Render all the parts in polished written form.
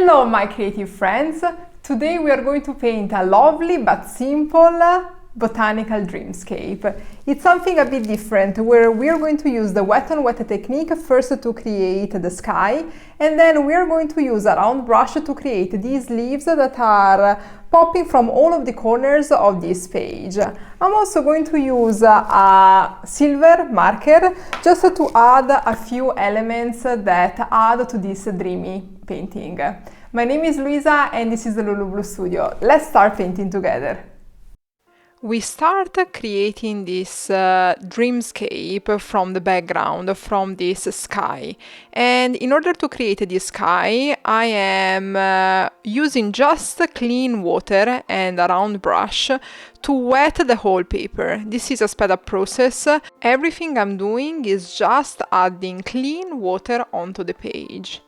Hello my creative friends! Today we are going to paint a lovely but simple botanical dreamscape. It's something a bit different where we are going to use the wet on wet technique first to create the sky, and then we are going to use a round brush to create these leaves that are popping from all of the corners of this page. I'm also going to use a silver marker just to add a few elements that add to this dreamy painting. My name is Luisa and this is the Lulu Blue Studio. Let's start painting together. We start creating this dreamscape from the background, from this sky. And in order to create this sky, I am using just clean water and a round brush to wet the whole paper. This is a sped up process. Everything I'm doing is just adding clean water onto the page.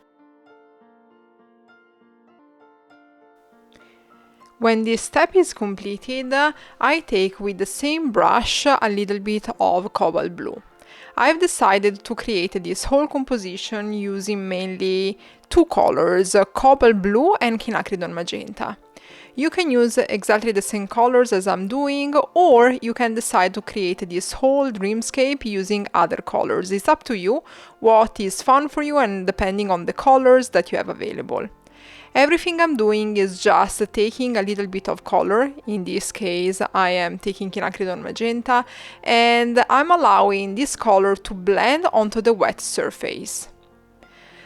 When this step is completed, I take with the same brush a little bit of Cobalt Blue. I've decided to create this whole composition using mainly two colors, Cobalt Blue and Quinacridone Magenta. You can use exactly the same colors as I'm doing, or you can decide to create this whole dreamscape using other colors. It's up to you what is fun for you and depending on the colors that you have available. Everything I'm doing is just taking a little bit of color. In this case, I am taking Quinacridone Magenta, and I'm allowing this color to blend onto the wet surface.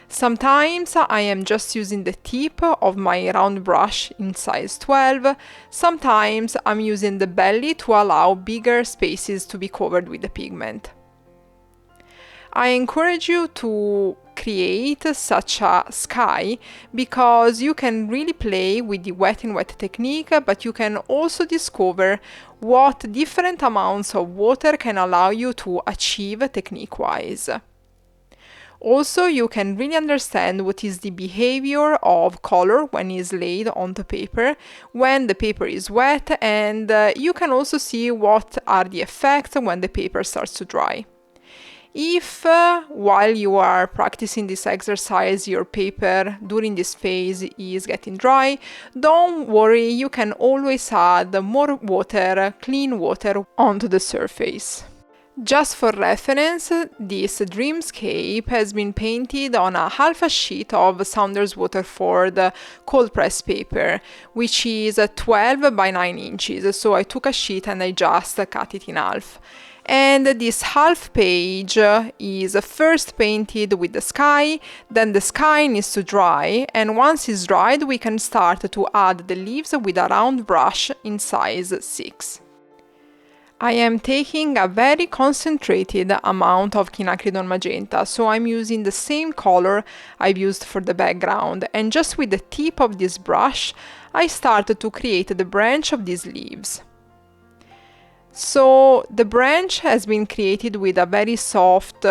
Sometimes I am just using the tip of my round brush in size 12. Sometimes I'm using the belly to allow bigger spaces to be covered with the pigment. I encourage you to create such a sky because you can really play with the wet and wet technique, but you can also discover what different amounts of water can allow you to achieve technique-wise. Also, you can really understand what is the behavior of color when it's laid onto paper, when the paper is wet, and you can also see what are the effects when the paper starts to dry. If while you are practicing this exercise your paper during this phase is getting dry, don't worry, you can always add more water, clean water, onto the surface. Just for reference, this dreamscape has been painted on a half a sheet of Saunders Waterford cold press paper, which is 12 by 9 inches, so I took a sheet and I just cut it in half. And this half page is first painted with the sky, then the sky needs to dry, and once it's dried we can start to add the leaves with a round brush in size 6. I am taking a very concentrated amount of Quinacridone Magenta, so I'm using the same color I've used for the background, and just with the tip of this brush I started to create the branch of these leaves. So the branch has been created with a very soft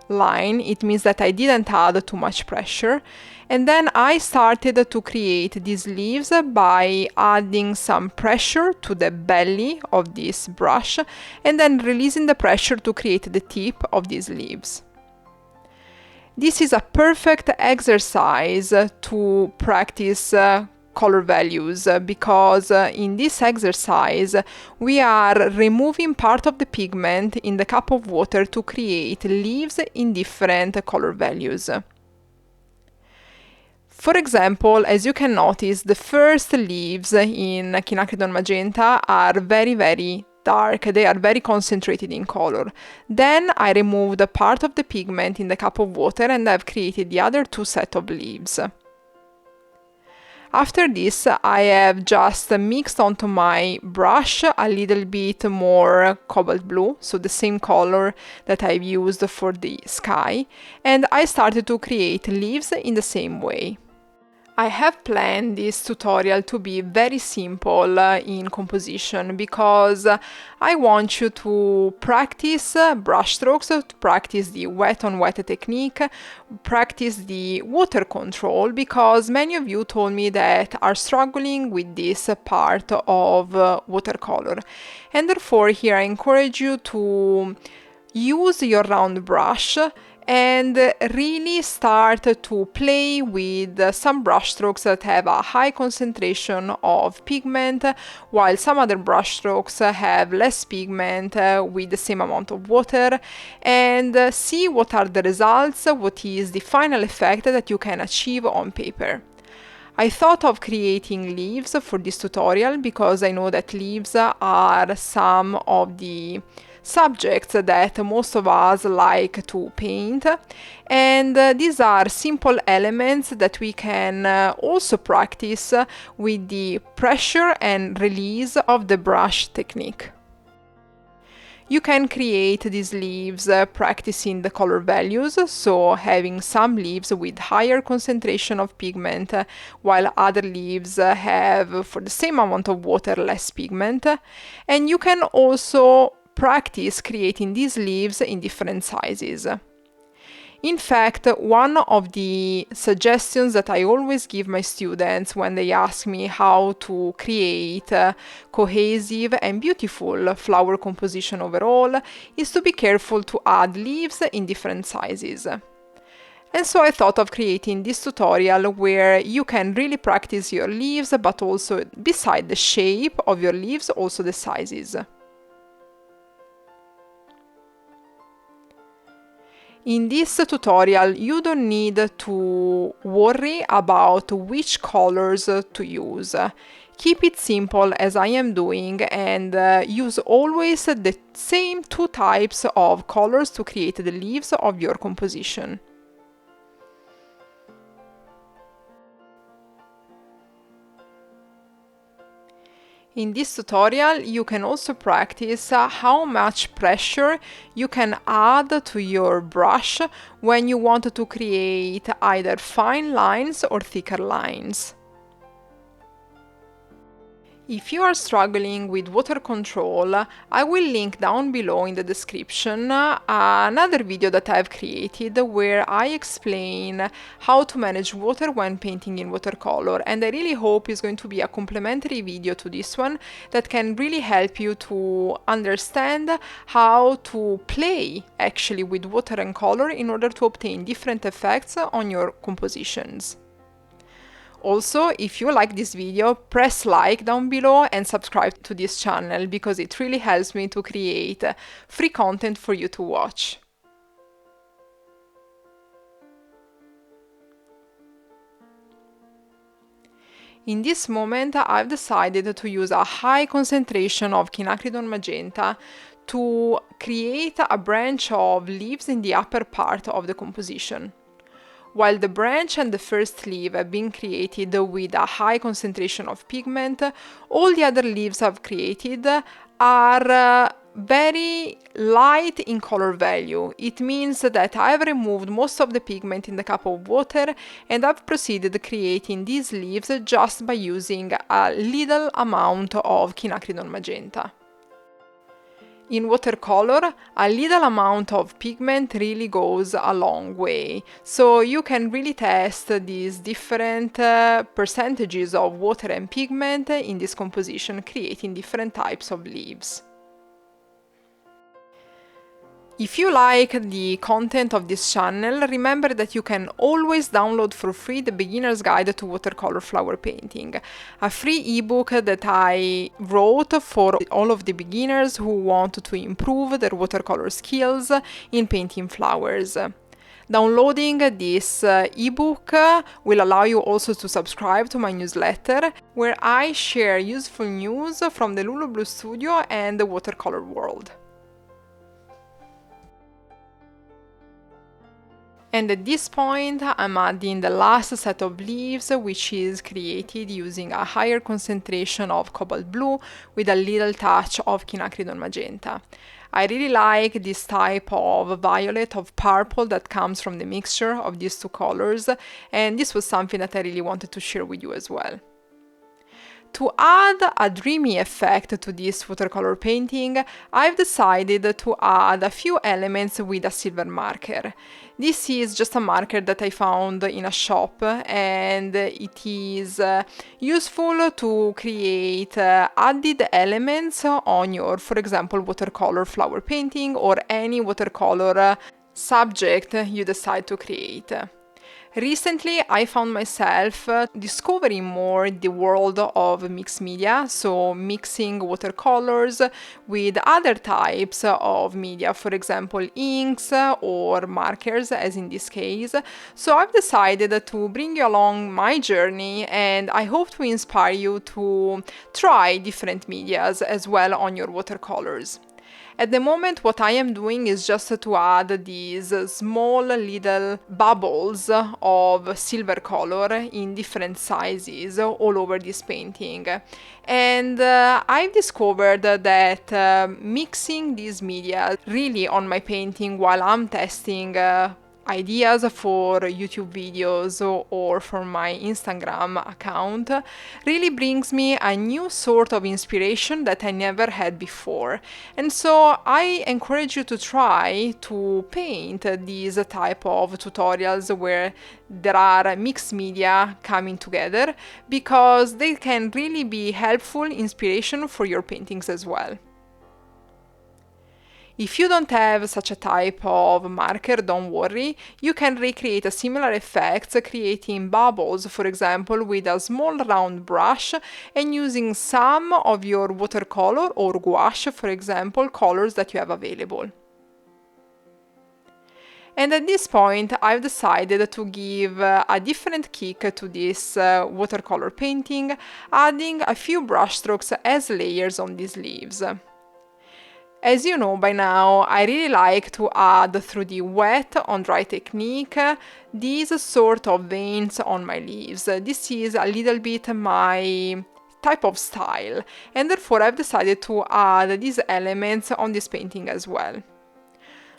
line. It means that I didn't add too much pressure. And then I started to create these leaves by adding some pressure to the belly of this brush and then releasing the pressure to create the tip of these leaves. This is a perfect exercise to practice color values because in this exercise we are removing part of the pigment in the cup of water to create leaves in different color values. For example, as you can notice, the first leaves in Quinacridone Magenta are very dark, they are very concentrated in color. Then I removed a part of the pigment in the cup of water and I've created the other two sets of leaves. After this, I have just mixed onto my brush a little bit more Cobalt Blue, so the same color that I've used for the sky, and I started to create leaves in the same way. I have planned this tutorial to be very simple in composition because I want you to practice brush strokes, to practice the wet on wet technique, practice the water control, because many of you told me that are struggling with this part of watercolor. And therefore here I encourage you to use your round brush and really start to play with some brush strokes that have a high concentration of pigment, while some other brush strokes have less pigment with the same amount of water, and see what are the results, what is the final effect that you can achieve on paper. I thought of creating leaves for this tutorial because I know that leaves are some of the subjects that most of us like to paint, and these are simple elements that we can also practice with the pressure and release of the brush technique. You can create these leaves practicing the color values, so having some leaves with higher concentration of pigment, while other leaves have, for the same amount of water, less pigment. And you can also practice creating these leaves in different sizes. In fact, one of the suggestions that I always give my students when they ask me how to create cohesive and beautiful flower composition overall is to be careful to add leaves in different sizes. And so I thought of creating this tutorial where you can really practice your leaves, but also beside the shape of your leaves, also the sizes. In this tutorial, you don't need to worry about which colors to use. Keep it simple as I am doing, and use always the same two types of colors to create the leaves of your composition. In this tutorial, you can also practice how much pressure you can add to your brush when you want to create either fine lines or thicker lines. If you are struggling with water control, I will link down below in the description another video that I've created where I explain how to manage water when painting in watercolor, and I really hope it's going to be a complementary video to this one that can really help you to understand how to play actually with water and color in order to obtain different effects on your compositions. Also, if you like this video, press like down below and subscribe to this channel because it really helps me to create free content for you to watch. In this moment, I've decided to use a high concentration of Quinacridone Magenta to create a branch of leaves in the upper part of the composition. While the branch and the first leaf have been created with a high concentration of pigment, all the other leaves I've created are very light in color value. It means that I've removed most of the pigment in the cup of water, and I've proceeded creating these leaves just by using a little amount of Quinacridone Magenta. In watercolor, a little amount of pigment really goes a long way, so you can really test these different percentages of water and pigment in this composition, creating different types of leaves. If you like the content of this channel, remember that you can always download for free the Beginner's Guide to Watercolor Flower Painting, a free ebook that I wrote for all of the beginners who want to improve their watercolor skills in painting flowers. Downloading this ebook will allow you also to subscribe to my newsletter, where I share useful news from the Lulu Blue Studio and the watercolor world. And at this point, I'm adding the last set of leaves, which is created using a higher concentration of Cobalt Blue with a little touch of Quinacridone Magenta. I really like this type of violet, of purple that comes from the mixture of these two colors, and this was something that I really wanted to share with you as well. To add a dreamy effect to this watercolor painting, I've decided to add a few elements with a silver marker. This is just a marker that I found in a shop, and it is useful to create added elements on your, for example, watercolor flower painting or any watercolor subject you decide to create. Recently, I found myself discovering more the world of mixed media, so mixing watercolors with other types of media, for example, inks or markers, as in this case. So I've decided to bring you along my journey, and I hope to inspire you to try different medias as well on your watercolors. At the moment, what I am doing is just to add these small little bubbles of silver color in different sizes all over this painting. And I've discovered that mixing these media really on my painting while I'm testing ideas for YouTube videos or for my Instagram account really brings me a new sort of inspiration that I never had before. And so I encourage you to try to paint these type of tutorials where there are mixed media coming together, because they can really be helpful inspiration for your paintings as well. If you don't have such a type of marker, don't worry, you can recreate a similar effect creating bubbles, for example, with a small round brush and using some of your watercolor or gouache, for example, colors that you have available. And at this point, I've decided to give a different kick to this watercolor painting, adding a few brushstrokes as layers on these leaves. As you know by now, I really like to add through the wet on dry technique these sort of veins on my leaves. This is a little bit my type of style, and therefore I've decided to add these elements on this painting as well.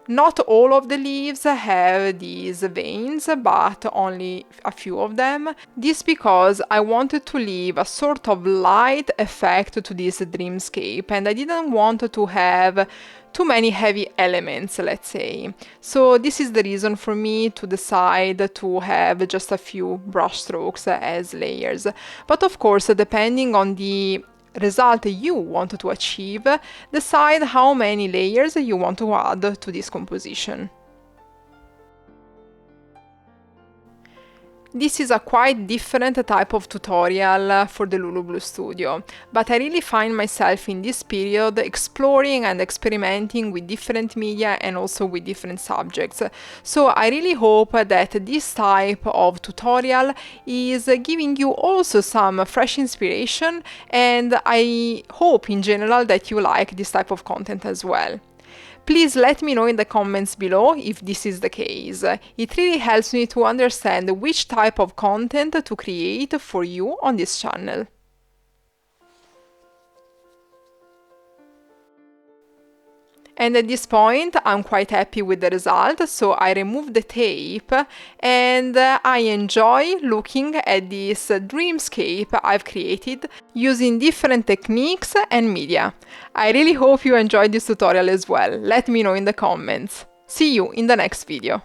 Not all of the leaves have these veins, but only a few of them. This because I wanted to leave a sort of light effect to this dreamscape, and I didn't want to have too many heavy elements, let's say. So this is the reason for me to decide to have just a few brush strokes as layers. But of course, depending on the result you want to achieve, decide how many layers you want to add to this composition. This is a quite different type of tutorial for the Lulu Blue Studio, but I really find myself in this period exploring and experimenting with different media and also with different subjects. So I really hope that this type of tutorial is giving you also some fresh inspiration, and I hope in general that you like this type of content as well. Please let me know in the comments below if this is the case. It really helps me to understand which type of content to create for you on this channel. And at this point, I'm quite happy with the result, so I remove the tape and I enjoy looking at this dreamscape I've created using different techniques and media. I really hope you enjoyed this tutorial as well. Let me know in the comments. See you in the next video.